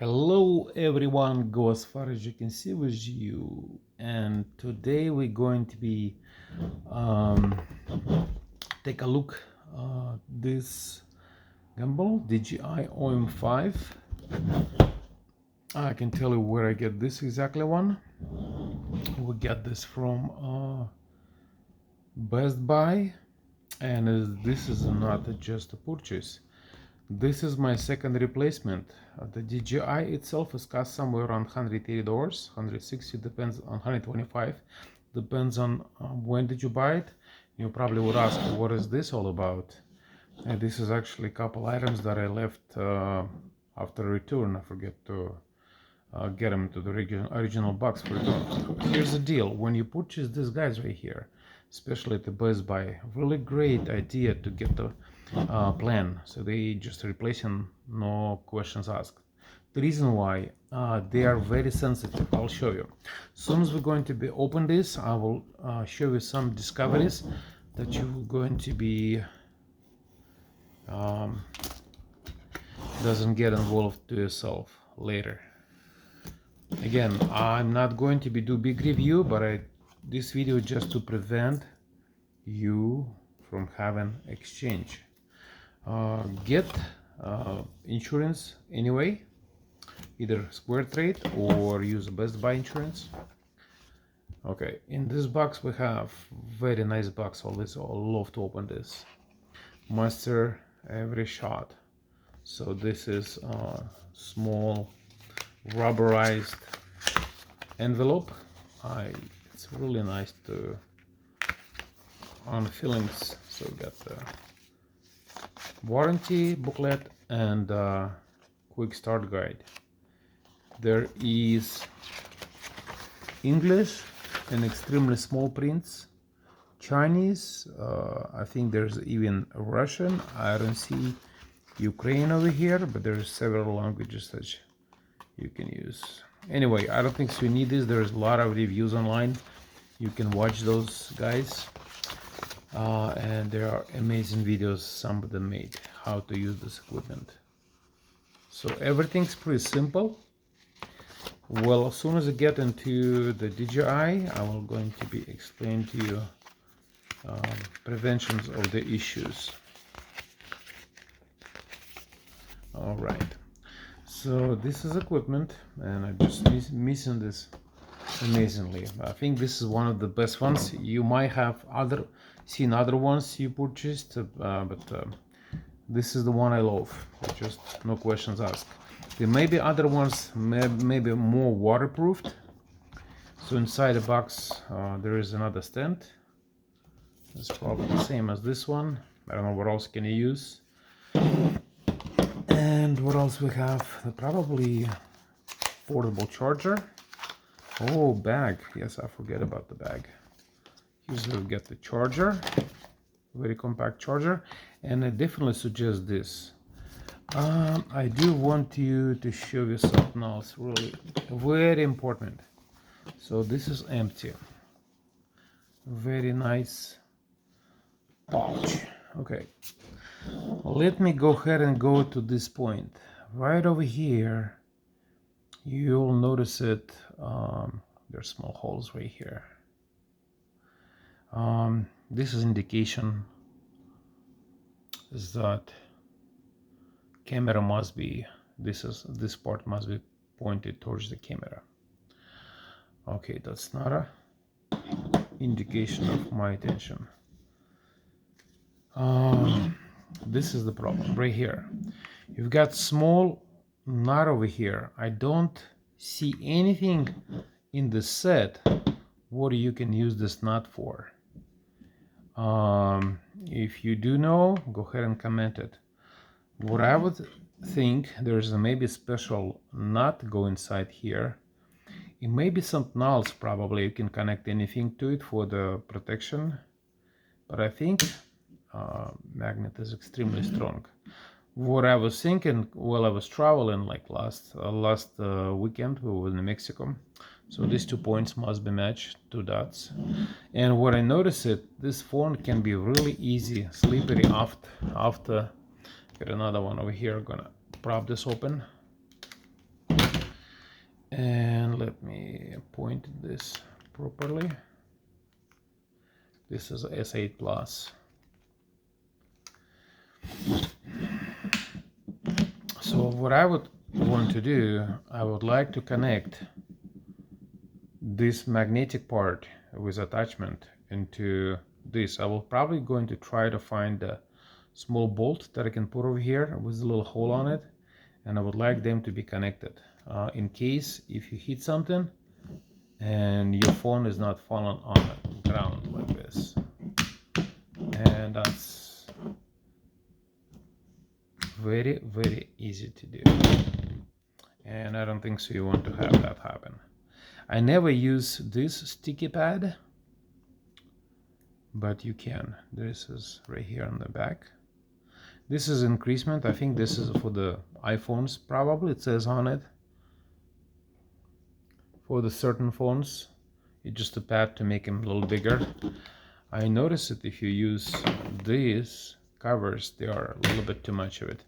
Hello everyone, go as far as you can see with you, and today we're going to be take a look this gimbal DJI OM5. I can tell you where I get this exactly one. We get this from Best Buy, and this is not just a purchase. This is my second replacement. The DJI itself is cost somewhere around $180, $160, depends on $125, depends on when did you buy it. You probably would ask, what is this all about? And this is actually a couple items that I left after return. I forget to get them to the original box for return. Here's the deal: when you purchase these guys right here, especially at the Best Buy, really great idea to get the plan, so they just replacing, no questions asked. The reason why, they are very sensitive. I'll show you. As soon as we're going to be open this, I will show you some discoveries that you're going to be doesn't get involved to yourself later. Again, I'm not going to be do big review, but this video just to prevent you from having exchange. Get insurance anyway, either Square Trade or use Best Buy insurance. Okay, in this box we have very nice box. Always love to open this. Master every shot. So this is a small rubberized envelope. It's really nice to on feelings. So we got the warranty booklet and quick start guide. There is English and extremely small prints, Chinese, I think there's even Russian. I don't see Ukraine over here, but there's several languages that you can use. Anyway, I don't think so you need this. There's a lot of reviews online, you can watch those guys. And there are amazing videos some of them made how to use this equipment. So everything's pretty simple. Well, as soon as I get into the DJI, I will going to be explain to you preventions of the issues. All right, so this is equipment, and I'm just missing this amazingly. I think this is one of the best ones. You might have seen other ones you purchased, but this is the one I love. Just no questions asked. There may be other ones, maybe more waterproofed. So inside the box there is another stand. It's probably the same as this one. I don't know what else can you use. And what else we have? Probably portable charger. Oh, bag. Yes, I forget about the bag. Usually we get the charger, very compact charger, and I definitely suggest this. I do want you to show you something else really very important. So this is empty. Very nice pouch. Okay, let me go ahead and go to this point right over here. You'll notice it. There's small holes right here. This is indication is that camera must be, this part must be pointed towards the camera. Okay, that's not a indication of my attention. This is the problem right here. You've got small knot over here. I don't see anything in the set what you can use this knot for. If you do know, go ahead and comment it. What I would think, there's maybe special nut go inside here. It may be something else, probably you can connect anything to it for the protection, but I think magnet is extremely strong. What I was thinking while I was traveling, like last weekend, we were in Mexico, so these 2 points must be matched, 2 dots. And what I noticed, this phone can be really easy slippery after. Got another one over here. Gonna prop this open. And let me point this properly. This is S8 Plus. So what I would want to do, I would like to connect this magnetic part with attachment into this. I will probably going to try to find a small bolt that I can put over here with a little hole on it, and I would like them to be connected in case if you hit something and your phone is not falling on the ground like this. And that's very, very easy to do, and I don't think so you want to have that happen. I never use this sticky pad, but you can. This is right here on the back. This is increasement. I think this is for the iPhones, probably it says on it. For the certain phones, it's just a pad to make them a little bigger. I notice that if you use these covers, they are a little bit too much of it.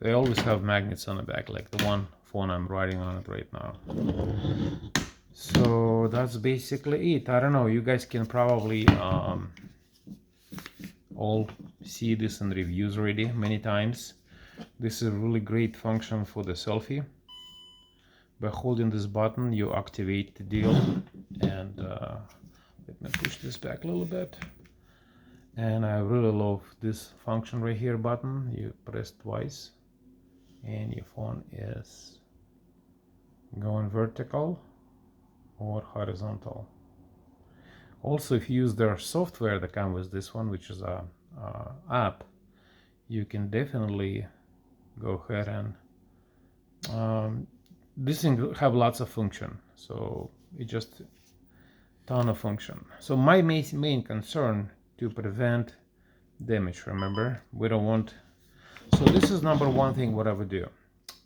They always have magnets on the back, like the one phone I'm riding on it right now. So that's basically it. I don't know, you guys can probably all see this in reviews already many times. This is a really great function for the selfie. By holding this button, you activate the deal. And let me push this back a little bit. And I really love this function right here button. You press twice and your phone is going vertical or horizontal. Also, if you use their software that comes with this one, which is a app, you can definitely go ahead and this thing have lots of function, so it just ton of function. So my main concern to prevent damage, remember, we don't want. So this is number one thing what I would do.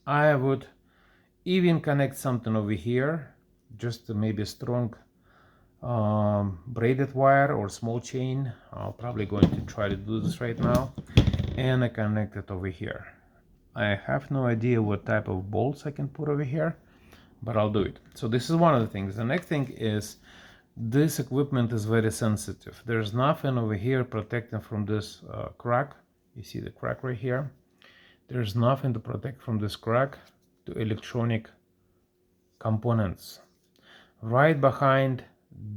I would even connect something over here, just maybe a strong braided wire or small chain. I'm probably going to try to do this right now, and I connect it over here. I have no idea what type of bolts I can put over here, but I'll do it. So this is one of the things. The next thing is this equipment is very sensitive. There's nothing over here protecting from this crack. You see the crack right here. There's nothing to protect from this crack to electronic components. Right behind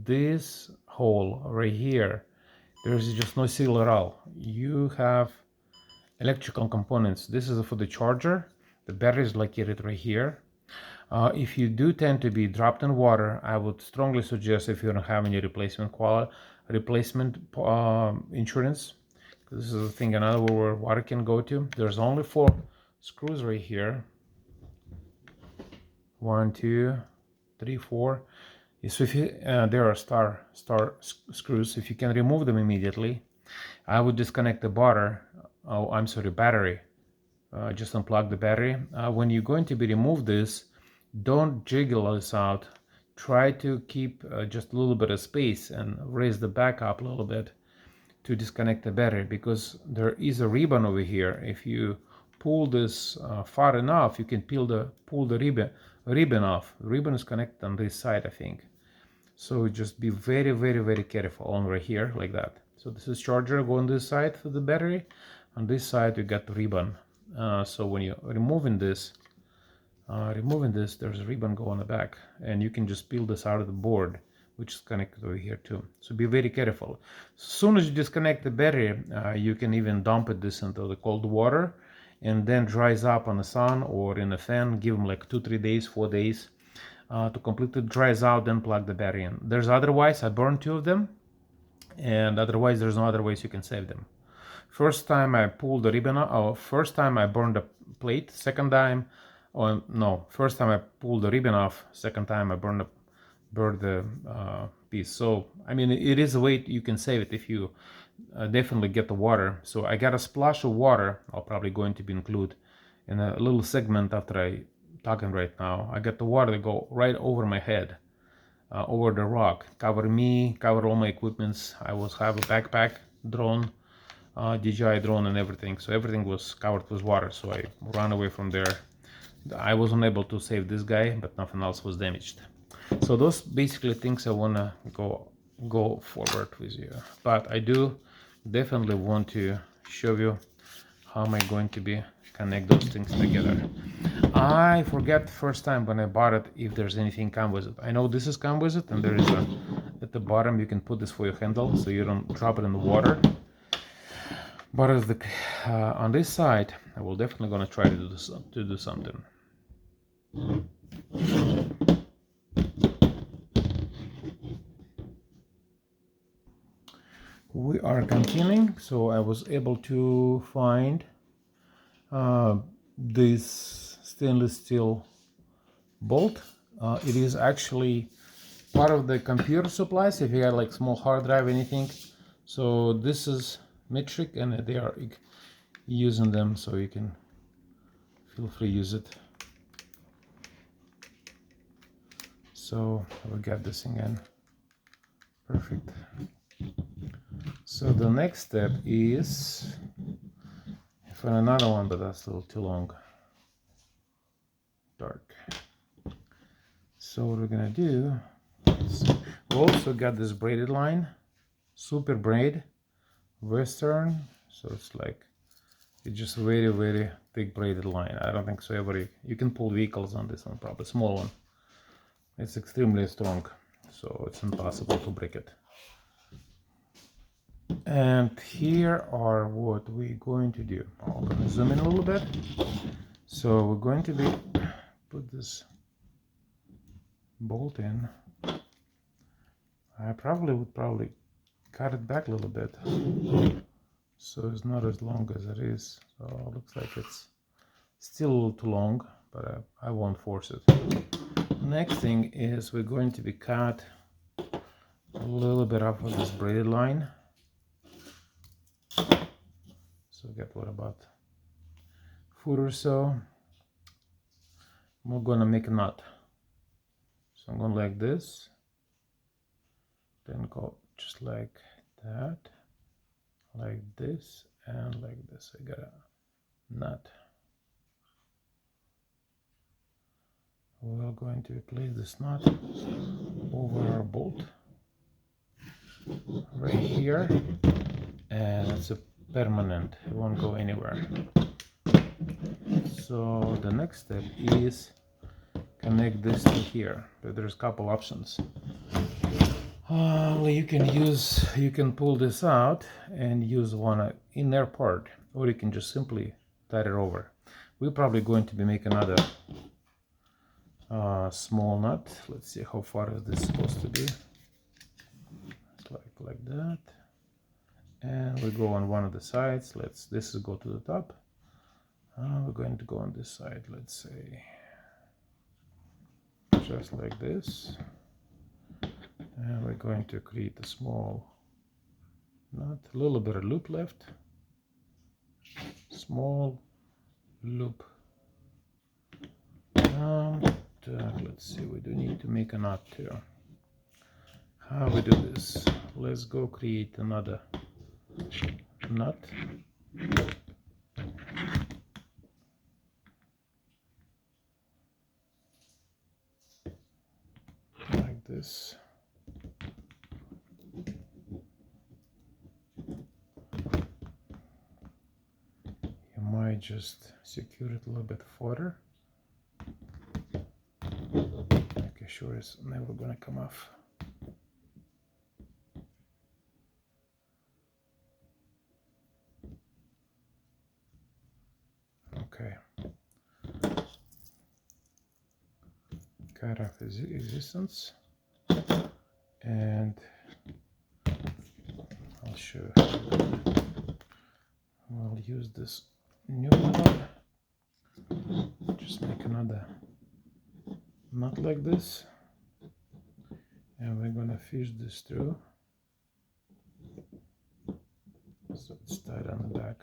this hole right here, there's just no seal at all. You have electrical components. This is for the charger. The battery is located right here. If you do tend to be dropped in water, I would strongly suggest, if you don't have any replacement insurance, this is the thing, another where water can go to. There's only 4 screws right here. 1, 2, 3, 4. So if you, there are star screws. If you can remove them immediately, I would disconnect the battery. Just unplug the battery. When you're going to be remove this, don't jiggle this out. Try to keep just a little bit of space and raise the back up a little bit to disconnect the battery, because there is a ribbon over here. If you pull this far enough, you can pull the ribbon off. The ribbon is connected on this side, I think. So just be very, very, very careful on right here, like that. So this is charger, go on this side for the battery. On this side, you got the ribbon. So when you're removing this, there's a ribbon go on the back, and you can just peel this out of the board, which is connected over here too. So be very careful. As soon as you disconnect the battery, you can even dump this into the cold water, and then dries up on the sun or in a fan. Give them like 2-3 days, 4 days to completely dries out, then plug the battery in. There's otherwise, I burned 2 of them, and otherwise there's no other ways you can save them. First time I pulled the ribbon off, first time I burned the plate, second time, first time I pulled the ribbon off, second time I burned the piece. So I mean, it is a way you can save it if you definitely get the water. So I got a splash of water. I'll probably going to be include in a little segment after I talking right now. I got the water to go right over my head, over the rock, cover me, cover all my equipments. I have a backpack, drone, DJI drone and everything. So everything was covered with water. So I ran away from there. I was unable to save this guy, but nothing else was damaged. So those basically things I wanna go forward with you. But I do definitely want to show you how am I going to be connect those things together. I forget first time when I bought it if there's anything come with it. I know this is come with it, and there is a at the bottom you can put this for your handle so you don't drop it in the water. But as the on this side, I will definitely gonna try to do this, to do something. We are continuing, so I was able to find this stainless steel bolt. It is actually part of the computer supplies if you got like small hard drive, anything. So this is metric, and they are using them, so you can feel free use it. So we got this again. Perfect. So the next step is for another one, but that's a little too long. Dark. So what we're gonna do, we also got this braided line, super braid, Western. So it's like it's just very very thick braided line. I don't think so you can pull vehicles on this one, probably small one. It's extremely strong, so it's impossible to break it. And here are what we're going to do. I'm going to zoom in a little bit. So we're going to be put this bolt in. I would cut it back a little bit so it's not as long as it is. So it looks like it's still a little too long, but I won't force it. Next thing is we're going to be cut a little bit off of this braided line. So get what about foot or so. We're gonna make a knot. So I'm going like this, then go just like that, like this, and like this. I got a knot. We're going to place this knot over our bolt right here, and it's a permanent, it won't go anywhere. So the next step is connect this to here, but there's a couple options. You can pull this out and use one inner part, or you can just simply tie it over. We're probably going to be making another small nut. Let's see how far is this supposed to be. It's like that, and we go on one of the sides. This is go to the top. We're going to go on this side. Let's say just like this, and we're going to create a small knot, a little bit of loop left, small loop. Let's see, we do need to make a knot too. How we do this? Let's go create another knot. Like this. You might just secure it a little bit further. Make sure it's never gonna come off. Okay. Cut off existence, and I'll show you. We'll use this new one. Just make another knot like this, and we're gonna fish this through. So it's tied on the back,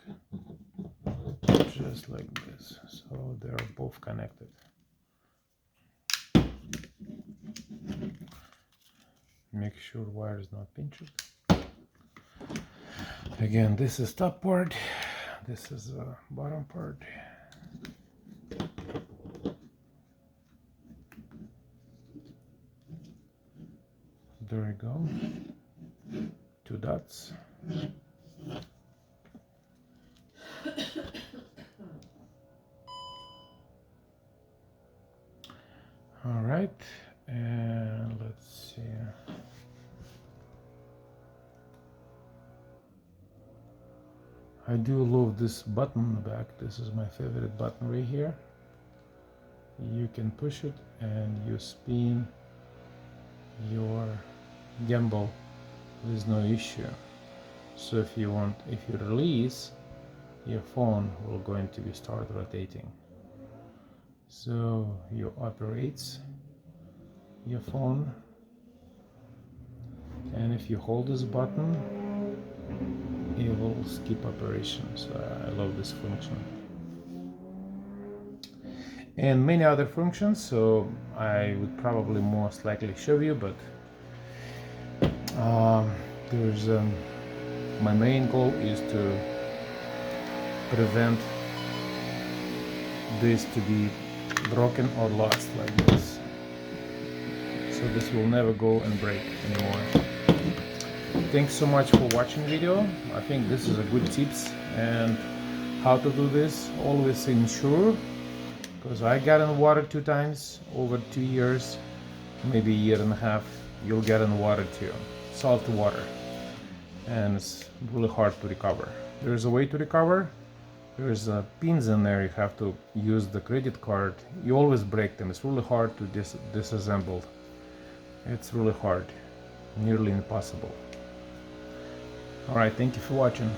just like this. So they are both connected. Make sure wire is not pinched. Again, this is top part, this is bottom part. There we go. 2 dots. All right, and let's see. I do love this button in the back. This is my favorite button right here. You can push it and you spin your gimbal. There's no issue. So if you release, your phone will going to be start rotating. So you operates your phone, and if you hold this button, it will skip operations. I love this function and many other functions, so I would probably most likely show you, but there's my main goal is to prevent this to be broken or lost like this, so this will never go and break anymore. Thanks so much for watching video. I think this is a good tips and how to do this. Always ensure, because I got in water 2 times over 2 years, maybe a year and a half. You'll get in water too, salt water, and it's really hard to recover. There's a way to recover. There's pins in there. You have to use the credit card. You always break them. It's really hard to disassemble. It's really hard, nearly impossible. All right, thank you for watching.